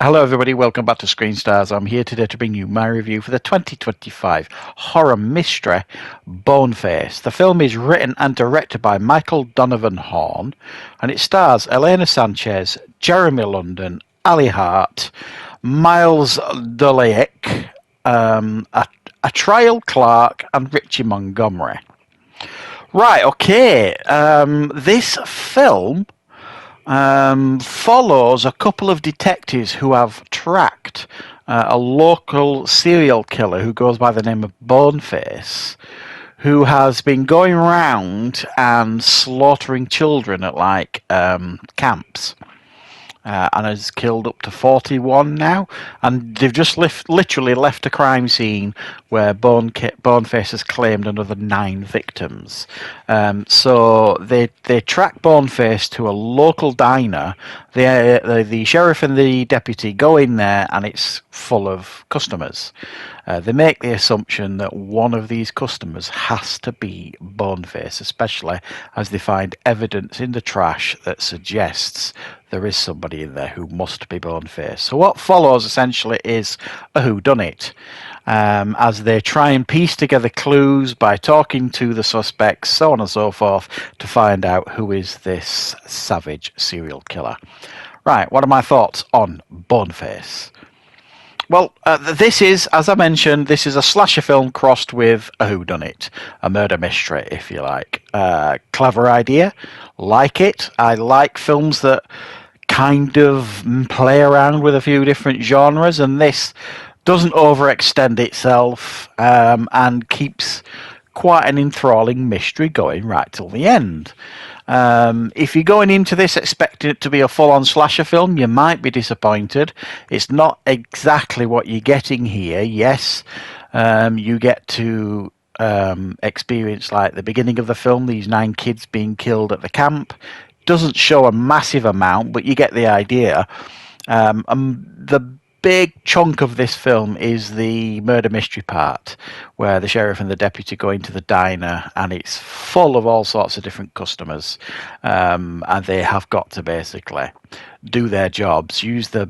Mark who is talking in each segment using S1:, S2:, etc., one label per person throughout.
S1: Hello, everybody. Welcome back to Screenstars. I'm here today to bring you my review for the 2025 horror mystery Boneface. The film is written and directed by Michael Donovan Horn, and it stars Elena Sanchez, Jeremy London, Ali Hart, Miles Doliek, a trial Clark, and Richie Montgomery. Right, okay. This film follows a couple of detectives who have tracked a local serial killer who goes by the name of Boneface, who has been going around and slaughtering children at camps. And has killed up to 41 now, and they've just literally left a crime scene where Boneface has claimed another 9 victims. So they track Boneface to a local diner. The sheriff and the deputy go in there, and it's full of customers. They make the assumption that one of these customers has to be Boneface, especially as they find evidence in the trash that suggests there is somebody in there who must be Boneface. So what follows essentially is a whodunit, as they try and piece together clues by talking to the suspects, so on and so forth, to find out who is this savage serial killer. Right, what are my thoughts on Boneface? Well, this is, as I mentioned, this is a slasher film crossed with a whodunit, a murder mystery, if you like. Clever idea, like it. I like films that kind of play around with a few different genres, and this doesn't overextend itself and keeps quite an enthralling mystery going right till the end. If you're going into this expecting it to be a full-on slasher film, you might be disappointed. It's not exactly what you're getting here. Yes, you get to experience like the beginning of the film, these 9 kids being killed at the camp. Doesn't show a massive amount, but you get the idea. The big chunk of this film is the murder mystery part, where the sheriff and the deputy go into the diner, and it's full of all sorts of different customers, and they have got to basically do their jobs, use their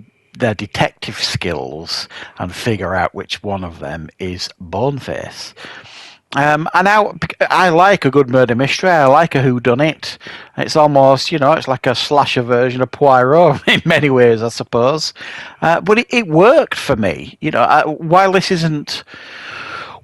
S1: detective skills, and figure out which one of them is Boneface. And now I like a good murder mystery. I like a whodunit. It's almost, it's like a slasher version of Poirot in many ways, I suppose. But it worked for me. While this isn't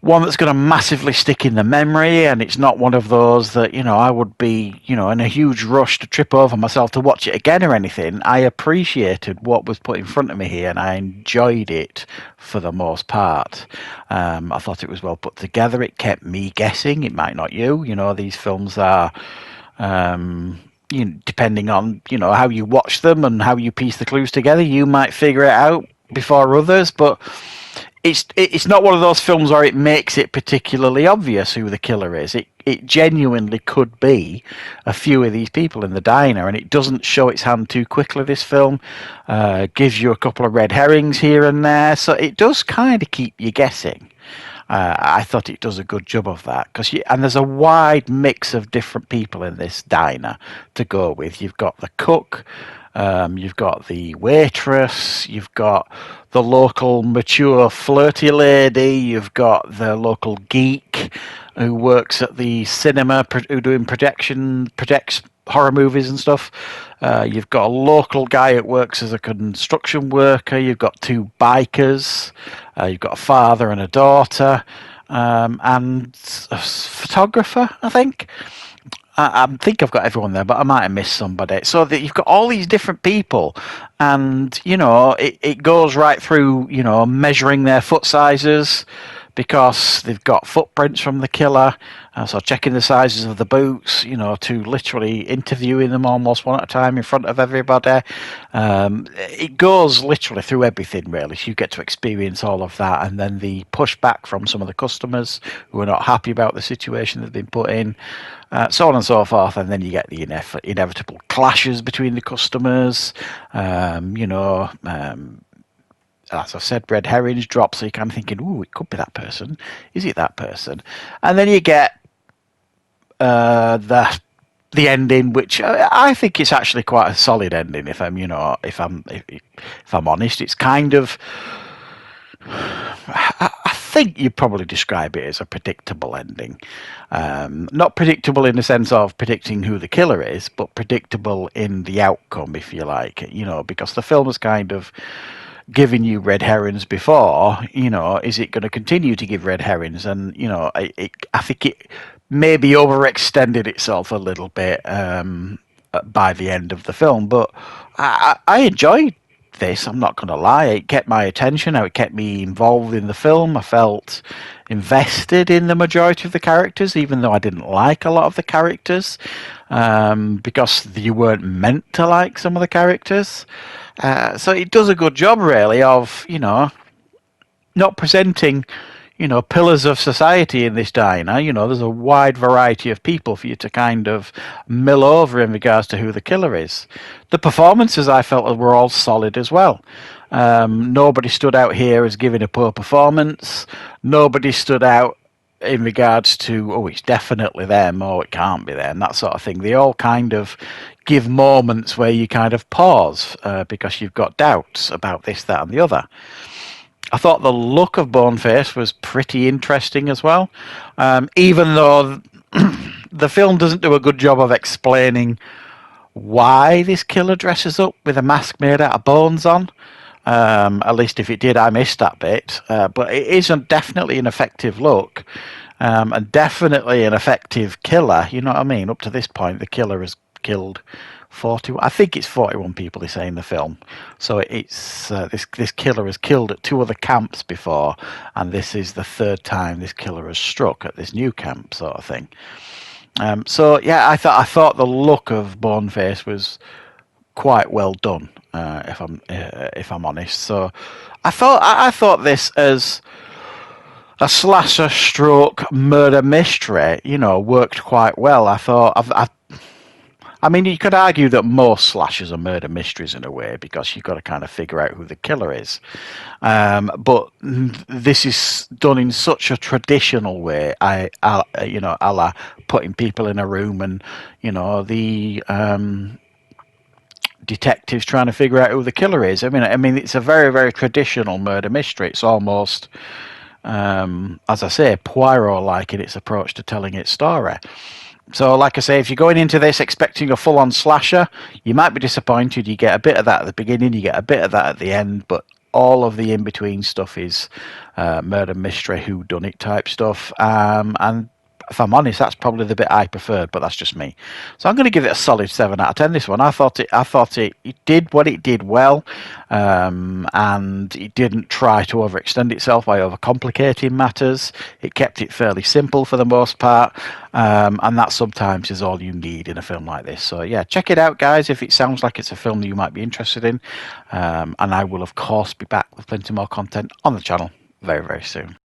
S1: one that's going to massively stick in the memory, and it's not one of those that I would be in a huge rush to trip over myself to watch it again or anything. I appreciated what was put in front of me here, and I enjoyed it for the most part. I thought it was well put together. It kept me guessing. It might not you. These films are depending on how you watch them and how you piece the clues together, you might figure it out before others, but it's not one of those films where it makes it particularly obvious who the killer is. It genuinely could be a few of these people in the diner, and it doesn't show its hand too quickly. This film gives you a couple of red herrings here and there, so it does kind of keep you guessing. I thought it does a good job of that, and there's a wide mix of different people in this diner to go with. You've got the cook, you've got the waitress, you've got the local mature flirty lady, you've got the local geek who works at the cinema, who projects horror movies and stuff. You've got a local guy that works as a construction worker. You've got 2 bikers. You've got a father and a daughter, and a photographer, I think. I think I've got everyone there, but I might have missed somebody. So that you've got all these different people, and it goes right through measuring their foot sizes, because they've got footprints from the killer, so checking the sizes of the boots, to literally interviewing them almost one at a time in front of everybody. It goes literally through everything, really, so you get to experience all of that, and then the pushback from some of the customers who are not happy about the situation they've been put in, so on and so forth, and then you get the inevitable clashes between the customers, as I said, red herrings drop, so you're kind of thinking, ooh, it could be that person. Is it that person? And then you get the the ending, which I think it's actually quite a solid ending. If I'm, if I'm honest, it's kind of. I think you'd probably describe it as a predictable ending. Not predictable in the sense of predicting who the killer is, but predictable in the outcome, if you like. Because the film has kind of given you red herrings before. Is it going to continue to give red herrings? And I think it maybe overextended itself a little bit by the end of the film. But I enjoyed this. I'm not going to lie. It kept my attention. It kept me involved in the film. I felt invested in the majority of the characters, even though I didn't like a lot of the characters, because you weren't meant to like some of the characters. So it does a good job, really, of not presenting pillars of society in this diner. There's a wide variety of people for you to kind of mill over in regards to who the killer is. The performances, I felt, were all solid as well. Nobody stood out here as giving a poor performance. Nobody stood out in regards to, oh, it's definitely them, or it can't be them, that sort of thing. They all kind of give moments where you kind of pause because you've got doubts about this, that, and the other. I thought the look of Boneface was pretty interesting as well, even though the film doesn't do a good job of explaining why this killer dresses up with a mask made out of bones on. At least if it did, I missed that bit. But it is definitely an effective look, and definitely an effective killer. You know what I mean? Up to this point, the killer has killed 41. I think it's 41 people they say in the film. So it's this killer has killed at 2 other camps before, and this is the 3rd time this killer has struck at this new camp, sort of thing. So yeah, I thought the look of Boneface was quite well done, if I'm honest. So I thought this as a slasher stroke murder mystery, worked quite well. I mean, you could argue that most slashers are murder mysteries in a way, because you've got to kind of figure out who the killer is. But this is done in such a traditional way. A la putting people in a room and the detectives trying to figure out who the killer is. I mean, it's a very, very traditional murder mystery. It's almost, as I say, Poirot-like in its approach to telling its story. So, like I say, if you're going into this expecting a full-on slasher, you might be disappointed. You get a bit of that at the beginning, you get a bit of that at the end, but all of the in-between stuff is murder mystery, whodunit type stuff. And if I'm honest, that's probably the bit I preferred, but that's just me. So I'm going to give it a solid 7 out of 10. This one, I thought it did what it did well, and it didn't try to overextend itself by overcomplicating matters. It kept it fairly simple for the most part, and that sometimes is all you need in a film like this. So yeah, check it out, guys, if it sounds like it's a film that you might be interested in, and I will of course be back with plenty more content on the channel very, very soon.